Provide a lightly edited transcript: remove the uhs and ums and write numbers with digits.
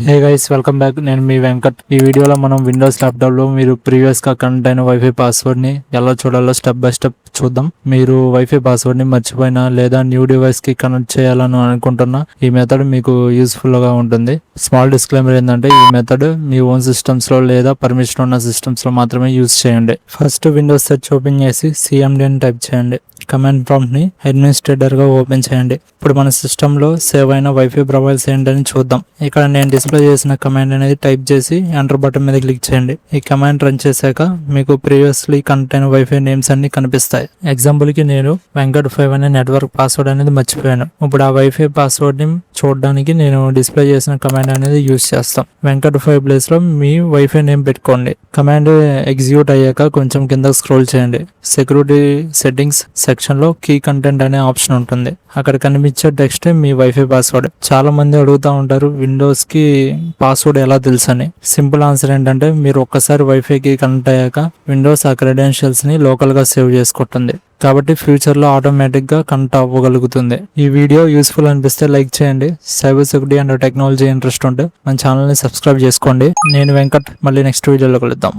Hey guys, welcome back. నేను మీ వెంకట్. ఈ వీడియోలో మనం విండోస్ ల్యాప్టాప్ లో మీరు ప్రీవియస్ గా కనెక్ట్ అయిన వైఫై పాస్వర్డ్ ని ఎలా చూడాలో స్టెప్ బై స్టెప్ చూద్దాం. మీరు వైఫై పాస్వర్డ్ ని మర్చిపోయినా లేదా న్యూ డివైస్ కి కనెక్ట్ చేయాలని అనుకుంటున్నా ఈ మెథడ్ మీకు యూస్ఫుల్ గా ఉంటుంది. స్మాల్ డిస్క్లైమర్ ఏంటంటే ఈ మెథడ్ మీ ఓన్ సిస్టమ్స్ లో లేదా పర్మిషన్ ఉన్న సిస్టమ్స్ లో మాత్రమే యూజ్ చేయండి. ఫస్ట్ విండోస్ సెర్చ్ ఓపెన్ చేసి cmd అని టైప్ చేయండి. కమాండ్ ప్రాంప్ట్ ని అడ్మినిస్ట్రేటర్ గా ఓపెన్ చేయండి. ఇప్పుడు మన సిస్టమ్ లో సేవ్ అయిన వైఫై ప్రొఫైల్స్ ఏంటని చూద్దాం. ఇక్కడ నేను డిస్ప్లే చేసిన కమాండ్ అనేది టైప్ చేసి ఎంటర్ బటన్ మీద క్లిక్ చేయండి. ఈ కమాండ్ రన్ చేశాక మీకు ప్రీవియస్లీ కనెక్ట్ అయిన వైఫై నేమ్స్ అన్ని కనిపిస్తాయి. ఎగ్జాంపుల్ కి నేను వెంకట్ 5 అనే నెట్వర్క్ పాస్వర్డ్ అనేది మర్చిపోయాను. ఇప్పుడు ఆ వైఫై పాస్వర్డ్ ని చూడడానికి నేను డిస్ప్లే చేసిన కమాండ్ అనేది యూజ్ చేస్తాం. వెంకట్ 5 ప్లేస్ లో మీ వైఫై నేమ్ పెట్టుకోండి. కమాండ్ ఎగ్జిక్యూట్ అయ్యాక కొంచెం కింద స్క్రోల్ చేయండి. సెక్యూరిటీ సెట్టింగ్స్ సెక్షన్ లో కీ కంటెంట్ అనే ఆప్షన్ ఉంటుంది. అక్కడ కనిపించే టెక్స్ట్ మీ వైఫై పాస్వర్డ్. చాలా మంది అడుగుతా ఉంటారు విండోస్ కి పాస్వర్డ్ ఎలా తెలుసని. సింపుల్ ఆన్సర్ ఏంటంటే మీరు ఒక్కసారి వైఫై కి కనెక్ట్ అయ్యాక విండోస్ ఆ క్రెడెన్షియల్స్ ని లోకల్ గా సేవ్ చేసుకుంటుంది. కాబట్టి ఫ్యూచర్ లో ఆటోమేటిక్ గా కనెక్ట్ అవ్వగలుగుతుంది. ఈ వీడియో యూస్ఫుల్ అనిపిస్తే లైక్ చేయండి. Cyber security and technology interest ఉంటే మన ఛానల్ ని సబ్స్క్రైబ్ చేసుకోండి. నేను వెంకట్, మళ్ళీ నెక్స్ట్ వీడియోలో కలుద్దాం.